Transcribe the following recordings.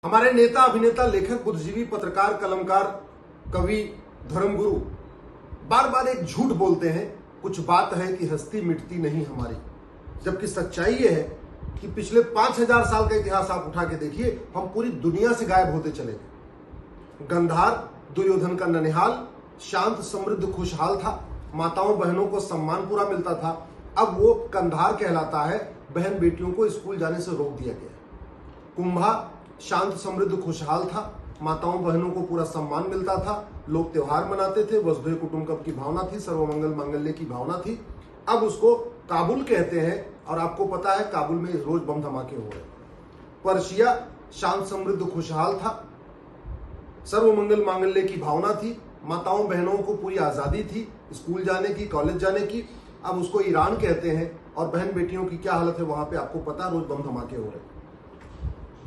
हमारे नेता, अभिनेता, लेखक, बुद्धिजीवी, पत्रकार, कलमकार, कवि, धर्मगुरु बार बार एक झूठ बोलते हैं, कुछ बात है कि हस्ती मिटती नहीं हमारी। जबकि सच्चाई ये है कि पिछले 5000 साल का इतिहास आप उठा के देखिए, हम पूरी दुनिया से गायब होते चले गए। गंधार दुर्योधन का ननिहाल शांत समृद्ध खुशहाल था, माताओं बहनों को सम्मान पूरा मिलता था। अब वो कंधार कहलाता है, बहन बेटियों को स्कूल जाने से रोक दिया गया। कुंभा शांत समृद्ध खुशहाल था, माताओं बहनों को पूरा सम्मान मिलता था, लोग त्योहार मनाते थे, वसुधैव कुटुंबकम की भावना थी, सर्वमंगल मांगल्य की भावना थी। अब उसको काबुल कहते हैं और आपको पता है काबुल में रोज बम धमाके हो रहे। पर्शिया शांत समृद्ध खुशहाल था, सर्वमंगल मांगल्य की भावना थी, माताओं बहनों को पूरी आजादी थी स्कूल जाने की, कॉलेज जाने की। अब उसको ईरान कहते हैं और बहन बेटियों की क्या हालत है वहां पे आपको पता, रोज बम धमाके हो रहे।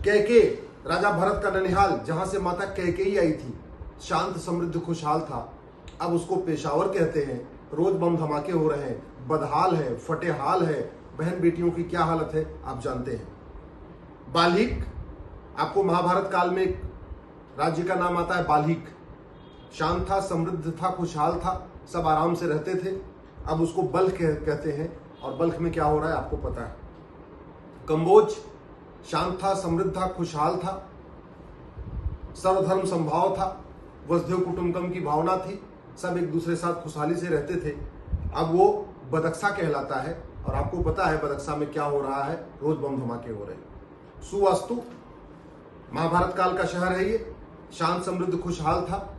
कैके राजा भरत का ननिहाल, जहां से माता कैकेयी आई थी, शांत समृद्ध खुशहाल था। अब उसको पेशावर कहते हैं, रोज बम धमाके हो रहे हैं, बदहाल है, फटेहाल है, बहन बेटियों की क्या हालत है आप जानते हैं। बाल्हिक, आपको महाभारत काल में एक राज्य का नाम आता है बाल्हिक, शांत था, समृद्ध था, खुशहाल था, सब आराम से रहते थे। अब उसको बल्ख कहते हैं और बल्ख में क्या हो रहा है आपको पता है। कंबोज शांत था, समृद्ध था, खुशहाल था, सर्वधर्म संभाव था, वसुधैव कुटुंबकम की भावना थी, सब एक दूसरे साथ खुशहाली से रहते थे। अब वो बदक्सा कहलाता है और आपको पता है बदक्सा में क्या हो रहा है, रोज बम धमाके हो रहे हैं। सुवास्तु महाभारत काल का शहर है ये, शांत समृद्ध खुशहाल था,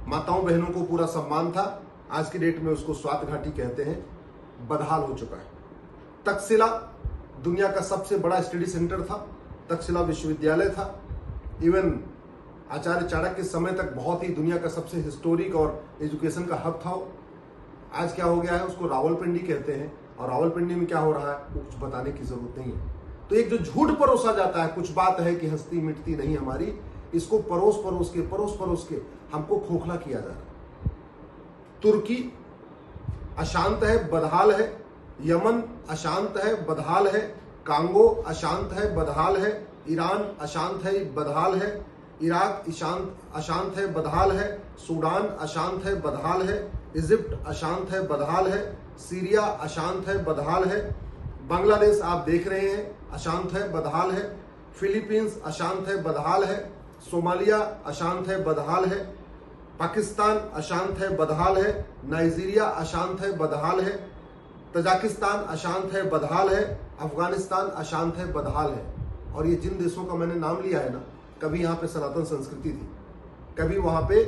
माताओं बहनों को पूरा सम्मान था। आज की डेट में उसको स्वात घाटी कहते हैं, बदहाल हो चुका है। तक्षशिला दुनिया का सबसे बड़ा स्टडी सेंटर था, तक्षशिला विश्वविद्यालय था। इवन आचार्य चाणक्य के समय तक बहुत ही दुनिया का सबसे हिस्टोरिक और एजुकेशन का हब था। आज क्या हो गया है, उसको रावलपिंडी कहते हैं और रावलपिंडी में क्या हो रहा है वो कुछ बताने की जरूरत नहीं है। तो एक जो झूठ परोसा जाता है, कुछ बात है कि हस्ती मिटती नहीं हमारी, इसको परोस परोस के हमको खोखला किया जा रहा है। तुर्की अशांत है, बदहाल है, यमन अशांत है, बदहाल है, कांगो अशांत है, बदहाल है, ईरान अशांत है, बदहाल है, इराक अशांत है, बदहाल है, सूडान अशांत है, बदहाल है, इजिप्ट अशांत है, बदहाल है, सीरिया अशांत है, बदहाल है, बांग्लादेश आप देख रहे हैं अशांत है, बदहाल है, फिलीपींस अशांत है, बदहाल है, सोमालिया अशांत है, बदहाल है, पाकिस्तान अशांत है, बदहाल है, नाइजीरिया अशांत है, बदहाल है, तजाकिस्तान अशांत है, बदहाल है, अफगानिस्तान अशांत है, बदहाल है। और ये जिन देशों का मैंने नाम लिया है ना, कभी यहाँ पे सनातन संस्कृति थी, कभी वहां पे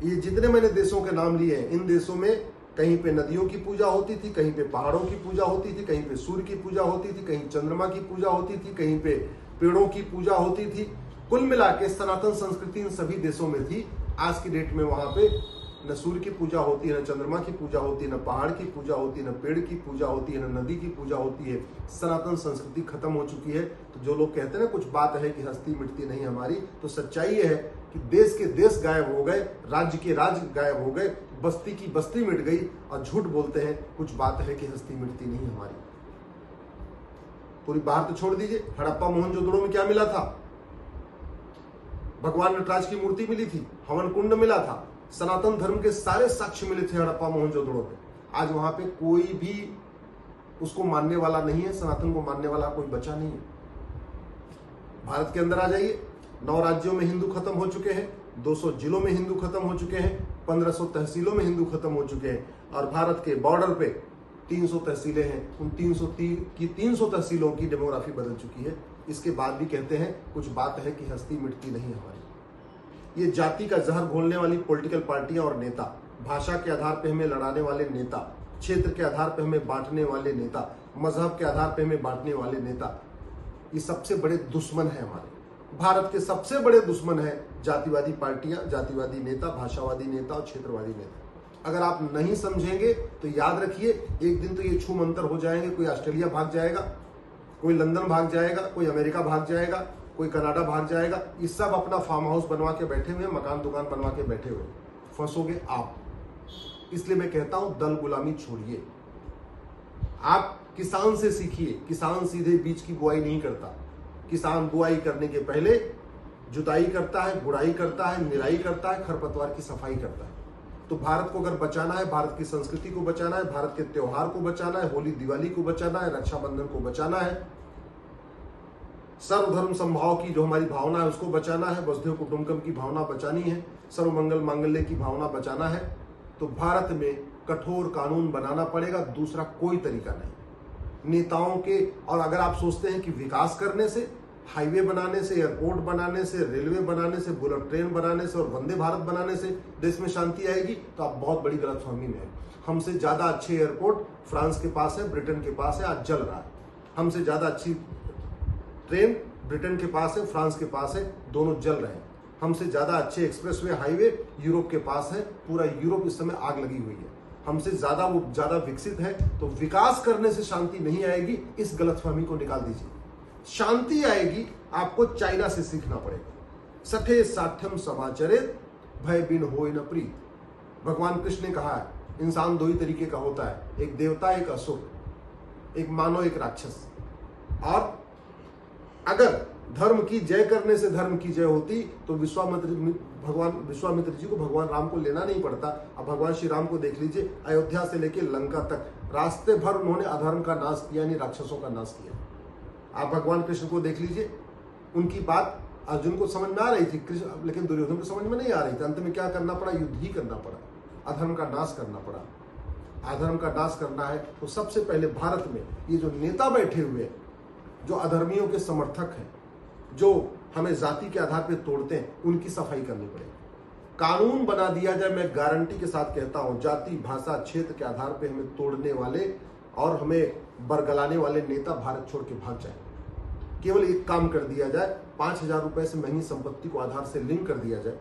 ये जितने मैंने देशों के नाम लिए हैं, इन देशों में कहीं पे नदियों की पूजा होती थी, कहीं पे पहाड़ों की पूजा होती थी, कहीं पे सूर्य की पूजा होती थी, कहीं चंद्रमा की पूजा होती थी, कहीं पे पेड़ों की पूजा होती थी। कुल मिला के सनातन संस्कृति इन सभी देशों में थी। आज की डेट में वहां पे न सूर्य की पूजा होती है, न चंद्रमा की पूजा होती है, न पहाड़ की पूजा होती है, न पेड़ की पूजा होती है, न नदी की पूजा होती है। सनातन संस्कृति खत्म हो चुकी है। तो जो लोग कहते हैं ना कुछ बात है कि हस्ती मिटती नहीं हमारी, तो सच्चाई ये है कि देश के देश गायब हो गए, राज्य के राज्य गायब हो गए, बस्ती की बस्ती मिट गई और झूठ बोलते हैं कुछ बात है कि हस्ती मिटती नहीं हमारी। पूरी बात तो छोड़ दीजिए, हड़प्पा मोहनजोदड़ो में क्या मिला था? भगवान नटराज की मूर्ति मिली थी, हवन कुंड मिला था, सनातन धर्म के सारे साक्ष्य मिले थे हड़प्पा मोहनजोदड़ो पे। आज वहां पे कोई भी उसको मानने वाला नहीं है, सनातन को मानने वाला कोई बचा नहीं है। भारत के अंदर आ जाइए, 9 राज्यों में हिंदू खत्म हो चुके हैं, 200 जिलों में हिंदू खत्म हो चुके हैं, 1500 तहसीलों में हिंदू खत्म हो चुके हैं और भारत के बॉर्डर पे 300 तहसीलें हैं। उन 300 तहसीलों की डेमोग्राफी बदल चुकी है। इसके बाद भी कहते हैं कुछ बात है कि हस्ती मिटती नहीं हमारी। ये जाति का जहर घोलने वाली पॉलिटिकल पार्टियां और नेता, भाषा के आधार पे हमें लड़ाने वाले नेता, क्षेत्र के आधार पे हमें बांटने वाले नेता, मजहब के आधार पे हमें बांटने वाले नेता, ये सबसे बड़े दुश्मन है हमारे। भारत के सबसे बड़े दुश्मन है जातिवादी पार्टियां, जातिवादी नेता, भाषावादी नेता और क्षेत्रवादी नेता। अगर आप नहीं समझेंगे तो याद रखिए, एक दिन तो ये छू मंतर हो जाएंगे। कोई ऑस्ट्रेलिया भाग जाएगा, कोई लंदन भाग जाएगा, कोई अमेरिका भाग जाएगा, कोई कनाडा भाग जाएगा। ये सब अपना फार्म हाउस बनवा के बैठे हुए, मकान दुकान बनवा के बैठे हुए, फंसोगे आप। इसलिए मैं कहता हूं दल गुलामी छोड़िए, आप किसान से सीखिए। किसान सीधे बीज की बुआई नहीं करता, किसान बुआई करने के पहले जुताई करता है, गुड़ाई करता है, निराई करता है, खरपतवार की सफाई करता है। तो भारत को अगर बचाना है, भारत की संस्कृति को बचाना है, भारत के त्योहार को बचाना है, होली दिवाली को बचाना है, रक्षाबंधन को बचाना है, सर्वधर्म समभाव की जो हमारी भावना है उसको बचाना है, वसुधैव कुटुंबकम की भावना बचानी है, सर्वमंगल मांगल्य की भावना बचाना है, तो भारत में कठोर कानून बनाना पड़ेगा। दूसरा कोई तरीका नहीं। नेताओं के, और अगर आप सोचते हैं कि विकास करने से, हाईवे बनाने से, एयरपोर्ट बनाने से, रेलवे बनाने से, बुलेट ट्रेन बनाने से और वंदे भारत बनाने से देश में शांति आएगी, तो आप बहुत बड़ी गलतफहमी में है। हमसे ज्यादा अच्छे एयरपोर्ट फ्रांस के पास है, ब्रिटेन के पास है, आज जल रहा है। हमसे ज्यादा अच्छी ट्रेन ब्रिटेन के पास है, फ्रांस के पास है, दोनों जल रहे हैं। हमसे ज्यादा अच्छे एक्सप्रेसवे हाईवे यूरोप के पास है, पूरा यूरोप इस समय आग लगी हुई है। हमसे ज्यादा वो ज्यादा विकसित है। तो विकास करने से शांति नहीं आएगी, इस गलतफहमी को निकाल दीजिए। शांति आएगी, आपको चाइना से सीखना पड़ेगा। सठे साठ्यम समाचरित भय बिन होय न प्रीत। भगवान कृष्ण ने कहा है इंसान दो ही तरीके का होता है, एक देवता, एक असुर, एक मानव, एक राक्षस। और अगर धर्म की जय करने से धर्म की जय होती तो भगवान विश्वामित्र जी को भगवान राम को लेना नहीं पड़ता। अब भगवान श्री राम को देख लीजिए, अयोध्या से लेकर लंका तक रास्ते भर उन्होंने अधर्म का नाश किया, यानी राक्षसों का नाश किया। आप भगवान कृष्ण को देख लीजिए, उनकी बात अर्जुन को समझ में आ रही थी, कृष्ण, लेकिन दुर्योधन को समझ में नहीं आ रही थी। अंत में क्या करना पड़ा? युद्ध ही करना पड़ा, अधर्म का नाश करना पड़ा। अधर्म का नाश करना है तो सबसे पहले भारत में ये जो नेता बैठे हुए हैं, जो अधर्मियों के समर्थक हैं, जो हमें जाति के आधार पर तोड़ते हैं, उनकी सफाई करनी पड़ेगी। कानून बना दिया जाए। मैं गारंटी के साथ कहता हूं, जाति, भाषा, क्षेत्र के आधार पर हमें तोड़ने वाले और हमें बरगलाने वाले नेता भारत छोड़ के भाग जाए। केवल एक काम कर दिया जाए, 5,000 रुपए से महंगी संपत्ति को आधार से लिंक कर दिया जाए,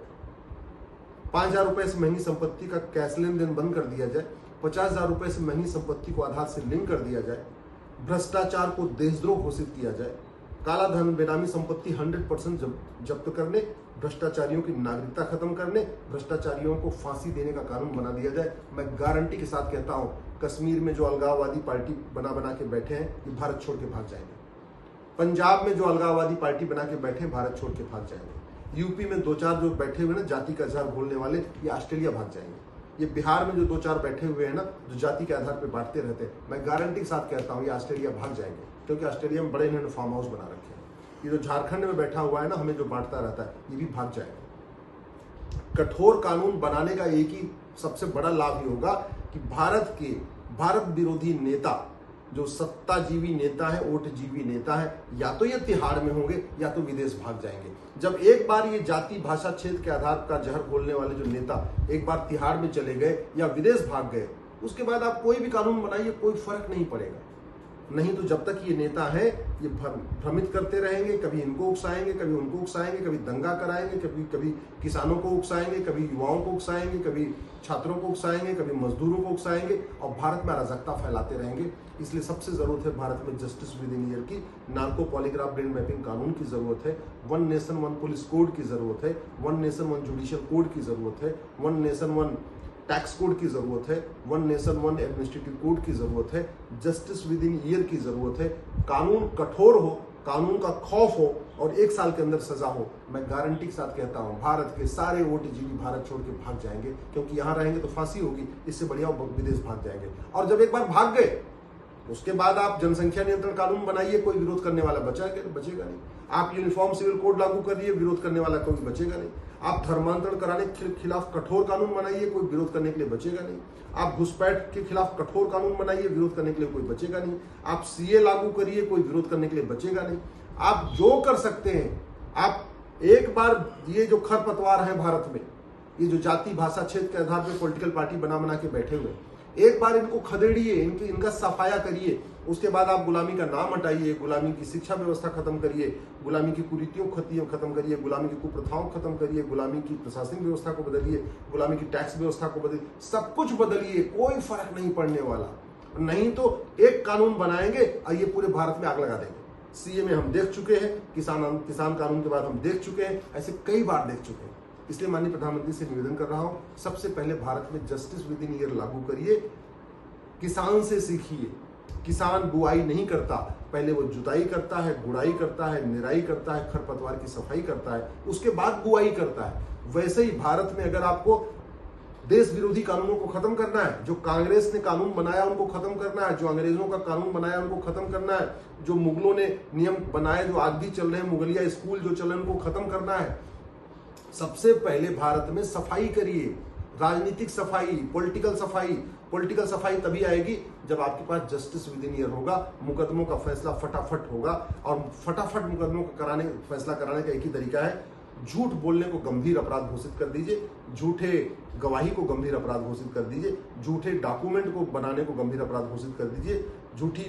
5,000 रुपए से महंगी संपत्ति का कैश लेन देन बंद कर दिया जाए, 50,000 रुपए से महंगी संपत्ति को आधार से लिंक कर दिया जाए, भ्रष्टाचार को देशद्रोह घोषित किया जाए, काला धन, बेनामी संपत्ति 100% जब्त करने, भ्रष्टाचारियों की नागरिकता खत्म करने, भ्रष्टाचारियों को फांसी देने का कानून बना दिया जाए। मैं गारंटी के साथ कहता हूं, कश्मीर में जो अलगाववादी पार्टी बना के बैठे हैं, ये भारत छोड़ के भाग जाएंगे। पंजाब में जो अलगाववादी पार्टी बना के बैठे हैं, भारत छोड़ के भाग जाएंगे। यूपी में 2-4 जो बैठे हुए ना जाति का जहर घोलने वाले, ये ऑस्ट्रेलिया भाग जाएंगे। ये बिहार में जो 2-4 बैठे हुए हैं ना, जो जाति के आधार पर बांटते रहते हैं, मैं गारंटी के साथ कहता हूँ ये ऑस्ट्रेलिया भाग जाएंगे, क्योंकि ऑस्ट्रेलिया में बड़े इन्होंने फार्म हाउस बना रखे हैं। ये जो झारखंड में बैठा हुआ है ना, हमें जो बांटता रहता है, ये भी भाग जाएगा। कठोर कानून बनाने का एक ही सबसे बड़ा लाभ ही होगा कि भारत विरोधी नेता, जो सत्ताजीवी नेता है, ओटजीवी नेता है, या तो ये तिहाड़ में होंगे या तो विदेश भाग जाएंगे। जब एक बार ये जाति, भाषा, क्षेत्र के आधार का जहर घोलने वाले जो नेता एक बार तिहाड़ में चले गए या विदेश भाग गए, उसके बाद आप कोई भी कानून बनाइए, कोई फर्क नहीं पड़ेगा। नहीं तो जब तक ये नेता है, ये भ्रमित करते रहेंगे, कभी इनको उकसाएंगे, कभी उनको उकसाएंगे, कभी दंगा कराएंगे, कभी किसानों को उकसाएंगे, कभी युवाओं को उकसाएंगे, कभी छात्रों को उकसाएंगे, कभी मजदूरों को उकसाएंगे, और भारत में अराजकता फैलाते रहेंगे। इसलिए सबसे जरूरत है भारत में जस्टिस विद इन ईयर की, नार्को पॉलीग्राफ ब्रेन मैपिंग कानून की जरूरत है, 1 नेशन 1 पुलिस कोड की जरूरत है, 1 नेशन 1 जुडिशियल कोड की जरूरत है, 1 नेशन 1 टैक्स कोड की जरूरत है, 1 नेशन 1 एडमिनिस्ट्रेटिव कोड की जरूरत है, जस्टिस विद इन ईयर की जरूरत है। कानून कठोर हो, कानून का खौफ हो और 1 साल के अंदर सजा हो। मैं गारंटी के साथ कहता हूं, भारत के सारे ओटजीवी भारत छोड़ के भाग जाएंगे, क्योंकि यहां रहेंगे तो फांसी होगी, इससे बढ़िया विदेश भाग जाएंगे। और जब एक बार भाग गए, उसके बाद आप जनसंख्या नियंत्रण कानून बनाइए, कोई विरोध करने वाला बचेगा नहीं। आप यूनिफॉर्म सिविल कोड लागू करिए, विरोध करने वाला कोई बचेगा नहीं। आप धर्मांतरण कराने के खिलाफ कठोर कानून बनाइए, कोई विरोध करने के लिए बचेगा नहीं। आप घुसपैठ के खिलाफ कठोर कानून बनाइए, विरोध करने के लिए कोई बचेगा नहीं। आप सीए लागू करिए, कोई विरोध करने के लिए बचेगा नहीं। आप जो कर सकते हैं, आप एक बार ये जो खरपतवार है भारत में, ये जो जाति, भाषा, क्षेत्र के आधार पर पॉलिटिकल पार्टी बना के बैठे हुए, एक बार इनको खदेड़िए, इनका सफाया करिए। उसके बाद आप गुलामी का नाम हटाइए, गुलामी की शिक्षा व्यवस्था खत्म करिए, गुलामी की कुरीतियों खत्म करिए, गुलामी की कुप्रथाओं खत्म करिए, गुलामी की प्रशासनिक व्यवस्था को बदलिए, गुलामी की टैक्स व्यवस्था को बदलिए, सब कुछ बदलिए, कोई फर्क नहीं पड़ने वाला। नहीं तो एक कानून बनाएंगे और ये पूरे भारत में आग लगा देंगे। सीए में हम देख चुके हैं, किसान कानून के बाद हम देख चुके हैं, ऐसे कई बार देख चुके हैं। इसलिए माननीय प्रधानमंत्री से निवेदन कर रहा हूं, सबसे पहले भारत में जस्टिस विद इन ईयर लागू करिए, किसान से सीखिए, किसान बुआई नहीं करता, पहले वो जुताई करता है, गुड़ाई करता है, निराई करता है, खरपतवार की सफाई करता है, उसके बाद बुआई करता है। वैसे ही भारत में अगर आपको देश विरोधी कानूनों को खत्म करना है, जो कांग्रेस ने कानून बनाया उनको खत्म करना है, जो अंग्रेजों का कानून बनाया उनको खत्म करना है, जो मुगलों ने नियम बनाए, जो आज भी चल रहे हैं, मुगलिया स्कूल जो चल रहे हैं, उनको खत्म करना है। सबसे पहले भारत में सफाई करिए, राजनीतिक सफाई, पॉलिटिकल सफाई। पॉलिटिकल सफाई तभी आएगी जब आपके पास जस्टिस विद इन ईयर होगा, मुकदमों का फैसला फटाफट होगा। और फटाफट मुकदमों का फैसला कराने का एक ही तरीका है, झूठ बोलने को गंभीर अपराध घोषित कर दीजिए, झूठे गवाही को गंभीर अपराध घोषित कर दीजिए, झूठे डॉक्यूमेंट को बनाने को गंभीर अपराध घोषित कर दीजिए, झूठे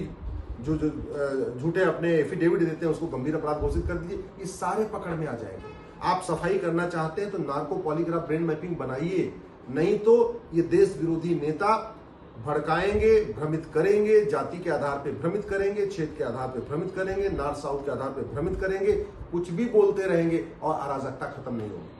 अपने एफिडेविट देते हैं उसको गंभीर अपराध घोषित कर दीजिए। ये सारे पकड़ में आ जाएंगे। आप सफाई करना चाहते हैं तो नार्को पॉलीग्राफ ब्रेन मैपिंग बनाइए, नहीं तो ये देश विरोधी नेता भड़काएंगे, भ्रमित करेंगे, जाति के आधार पे भ्रमित करेंगे, क्षेत्र के आधार पे भ्रमित करेंगे, नॉर्थ साउथ के आधार पे भ्रमित करेंगे, कुछ भी बोलते रहेंगे और अराजकता खत्म नहीं होगी।